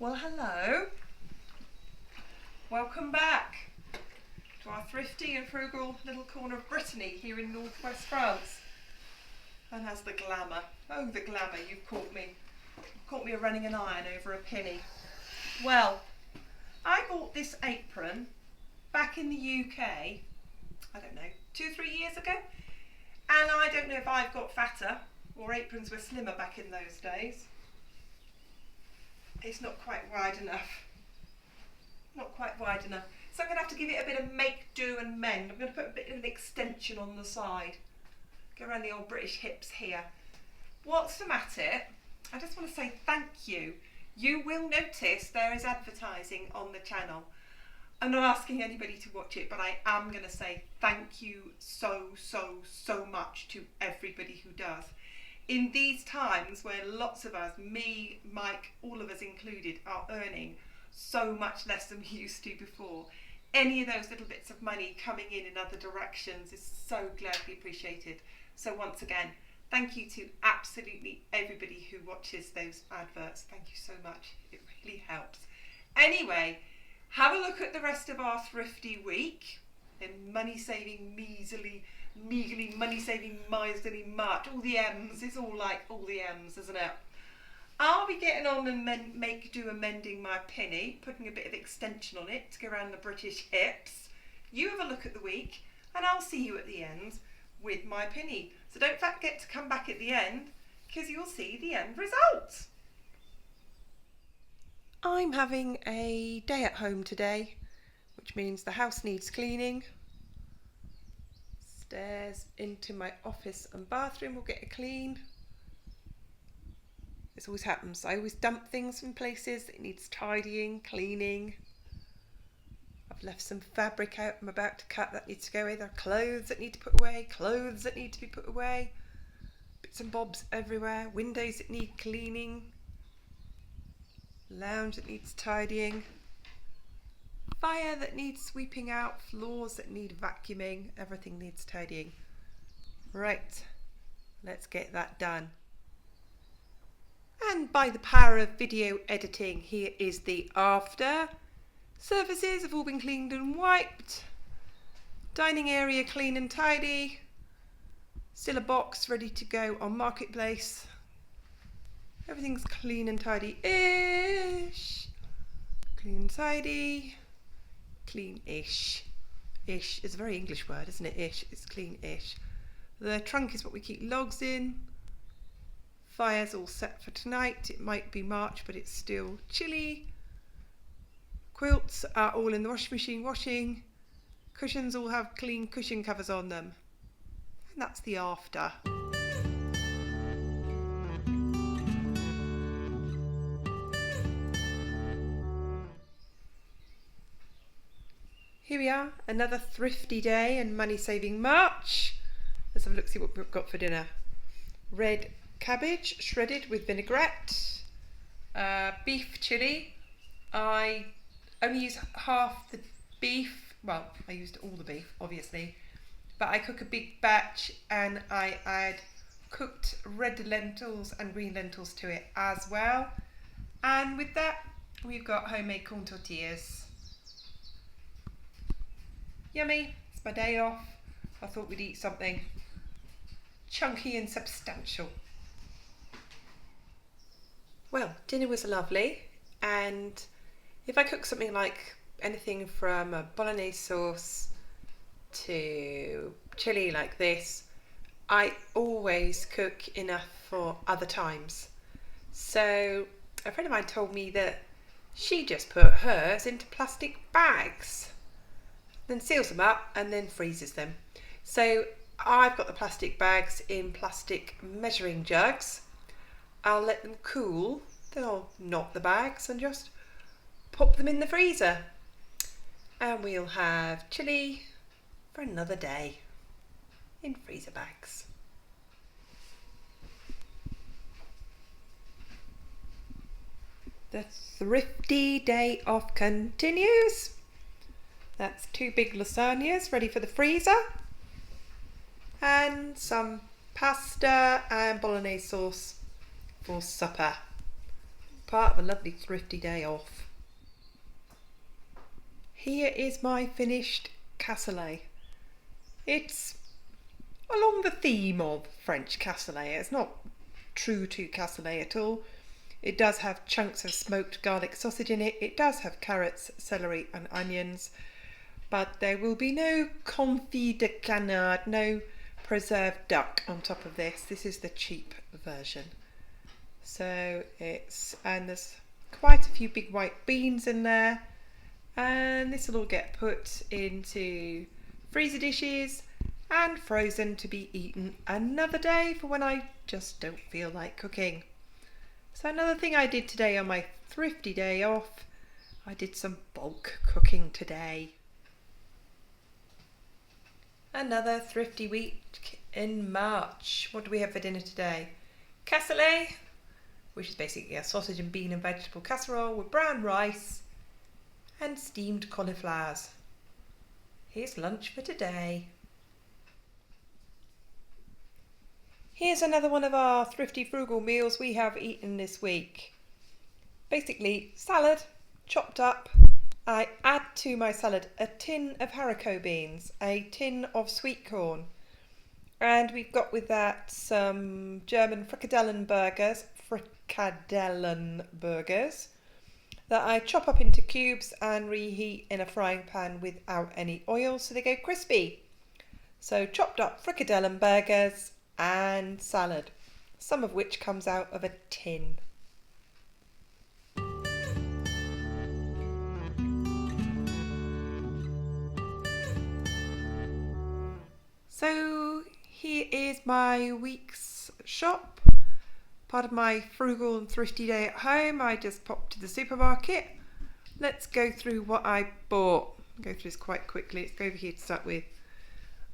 Well, hello. Welcome back to our thrifty and frugal little corner of Brittany here in northwest France. And has the glamour. Oh, the glamour, you've caught me. You've caught me running an iron over a penny. Well, I bought this apron back in the UK, I don't know, 2-3 years ago. And I don't know if I've got fatter or aprons were slimmer back in those days. It's not quite wide enough. Not quite wide enough. So I'm going to have to give it a bit of make, do and mend. I'm going to put a bit of an extension on the side. Go around the old British hips here. What's the matter? I just want to say thank you. You will notice there is advertising on the channel. I'm not asking anybody to watch it, but I am going to say thank you so much to everybody who does. In these times where lots of us, me, Mike, all of us included, are earning so much less than we used to before, any of those little bits of money coming in other directions is so gladly appreciated. So once again, thank you to absolutely everybody who watches those adverts. Thank you so much. It really helps. Anyway, have a look at the rest of our thrifty week in money-saving, measly miserly March. All the M's, it's all like all the M's, isn't it? I'll be getting on and amending my penny, putting a bit of extension on it to go around the British hips. You have a look at the week and I'll see you at the end with my penny. So don't forget to come back at the end because you'll see the end result. I'm having a day at home today, which means the house needs cleaning. Stairs into my office and bathroom will get a clean. This always happens. I always dump things from places that needs tidying, cleaning. I've left some fabric out I'm about to cut that needs to go away. There are clothes that need to put away, clothes that need to be put away. Bits and bobs everywhere, windows that need cleaning. Lounge that needs tidying. Fire that needs sweeping out, floors that need vacuuming, everything needs tidying. Right, let's get that done. And by the power of video editing, here is the after. Surfaces have all been cleaned and wiped. Dining area clean and tidy. Still a box ready to go on Marketplace. Everything's clean and tidy-ish. Clean and tidy. Clean-ish. Ish is a very English word, isn't it? Ish. It's clean-ish. The trunk is what we keep logs in. Fire's all set for tonight. It might be March, but it's still chilly. Quilts are all in the washing machine washing. Cushions all have clean cushion covers on them. And that's the after. Here we are, another thrifty day and money-saving March. Let's have a look, see what we've got for dinner. Red cabbage, shredded with vinaigrette. Beef chilli. I only use half the beef. Well, I used all the beef, obviously. But I cook a big batch and I add cooked red lentils and green lentils to it as well. And with that, we've got homemade corn tortillas. Yummy, it's my day off. I thought we'd eat something chunky and substantial. Well, dinner was lovely, and if I cook something like anything from a bolognese sauce to chili like this, I always cook enough for other times. So a friend of mine told me that she just put hers into plastic bags, then seals them up and then freezes them. So I've got the plastic bags in plastic measuring jugs. I'll let them cool, then I'll knock the bags and just pop them in the freezer. And we'll have chili for another day in freezer bags. The thrifty day off continues. That's 2 big lasagnas ready for the freezer. And some pasta and bolognese sauce for supper. part of a lovely thrifty day off. Here is my finished cassoulet. It's along the theme of French cassoulet. It's not true to cassoulet at all. It does have chunks of smoked garlic sausage in it. It does have carrots, celery and onions. But there will be no confit de canard, no preserved duck on top of this. This is the cheap version. So and there's quite a few big white beans in there. And this will all get put into freezer dishes and frozen to be eaten another day for when I just don't feel like cooking. So another thing I did today on my thrifty day off, I did some bulk cooking today. Another thrifty week in March. What do we have for dinner today? Cassoulet, which is basically a sausage and bean and vegetable casserole with brown rice and steamed cauliflowers. Here's lunch for today. Here's another one of our thrifty frugal meals we have eaten this week. Basically, salad, chopped up. I add to my salad a tin of haricot beans, a tin of sweet corn, and we've got with that some German frikadellen burgers that I chop up into cubes and reheat in a frying pan without any oil so they go crispy. So chopped up frikadellen burgers and salad, some of which comes out of a tin. So here is my week's shop. Part of my frugal and thrifty day at home, I just popped to the supermarket. Let's go through what I bought. I'll go through this quite quickly. Let's go over here to start with.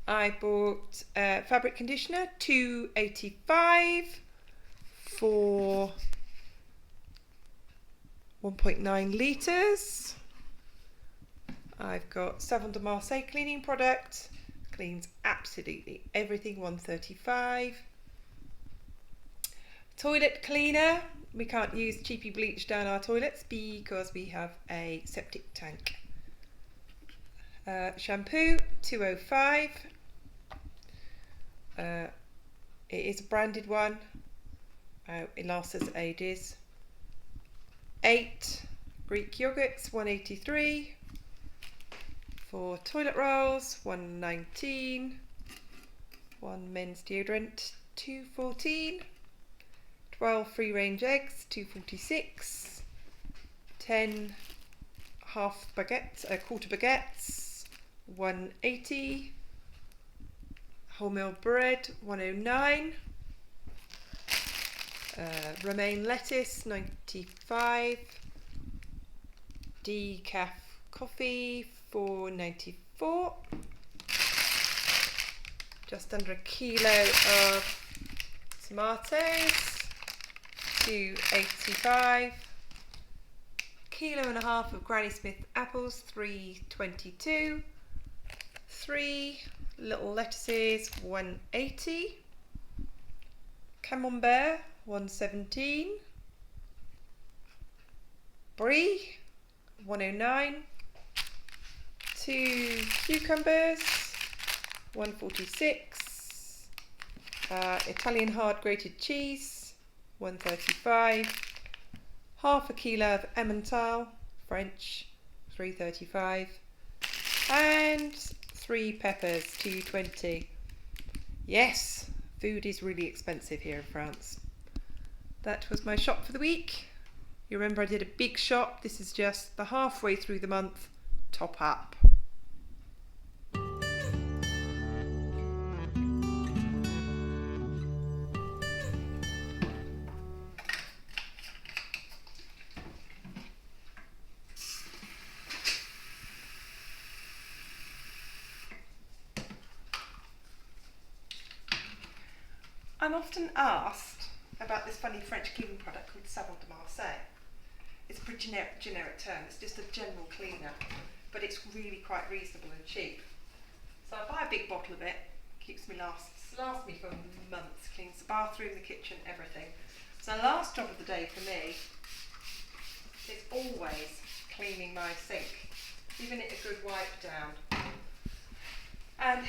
I bought fabric conditioner, £2.85 for 1.9 litres. I've got Savon de Marseille cleaning product. Cleans absolutely everything, £1.35. Toilet cleaner. We can't use cheapy bleach down our toilets because we have a septic tank. Shampoo, £2.05. It is a branded one. It lasts us ages. 8 Greek yogurts, £1.83. For toilet rolls, £1.19. 1 men's deodorant, £2.14. 12 free range eggs, £2.46. 10 quarter baguettes, £1.80. Wholemeal bread, £1.09. Romaine lettuce, £95. Decaf coffee, £4.94. Just under a kilo of tomatoes, £2.85. Kilo and a half of Granny Smith apples, £3.22. 3 little lettuces, £1.80. Camembert, £1.17. Brie, £1.09. 2 cucumbers, £1.46. Italian hard grated cheese, £1.35. Half a kilo of Emmental, French, £3.35. And 3 peppers, £2.20. Yes, food is really expensive here in France. That was my shop for the week. You remember I did a big shop. This is just the halfway through the month top up. I'm often asked about this funny French cleaning product called Savon de Marseille. It's a pretty generic term, it's just a general cleaner, but it's really quite reasonable and cheap. So I buy a big bottle of it, lasts me for months, cleans the bathroom, the kitchen, everything. So the last job of the day for me is always cleaning my sink, giving it a good wipe down. And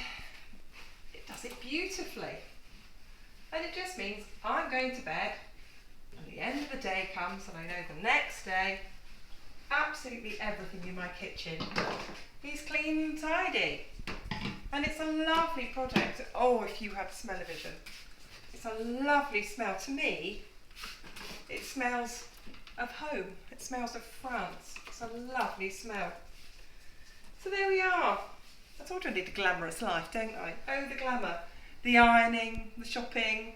it does it beautifully. And it just means I'm going to bed and the end of the day comes and I know the next day absolutely everything in my kitchen is clean and tidy. And it's a lovely product. Oh, if you had smell-o-vision. It's a lovely smell. To me, it smells of home. It smells of France. It's a lovely smell. So there we are. I told you I did a glamorous life, don't I? Oh, the glamour. The ironing, the shopping,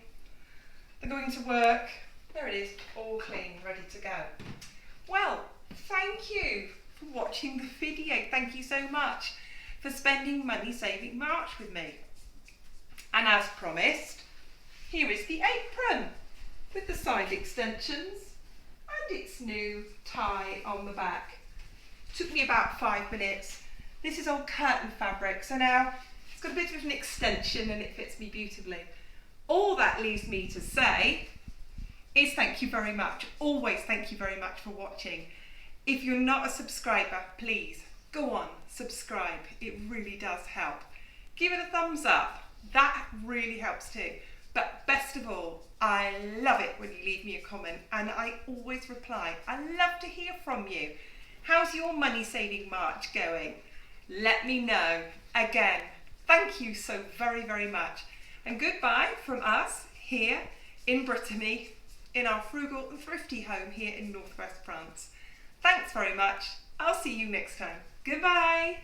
the going to work. There it is, all clean, ready to go. Well, thank you for watching the video. Thank you so much for spending Money Saving March with me. And as promised, here is the apron with the side extensions and its new tie on the back. Took me about 5 minutes. This is all curtain fabric, so now it's got a bit of an extension and it fits me beautifully. All that leaves me to say is thank you very much. Always thank you very much for watching. If you're not a subscriber, please go on, subscribe. It really does help. Give it a thumbs up. That really helps too. But best of all, I love it when you leave me a comment and I always reply. I love to hear from you. How's your money saving march going? Let me know. Again, thank you so very, very much. And goodbye from us here in Brittany, in our frugal and thrifty home here in northwest France. Thanks very much. I'll see you next time. Goodbye.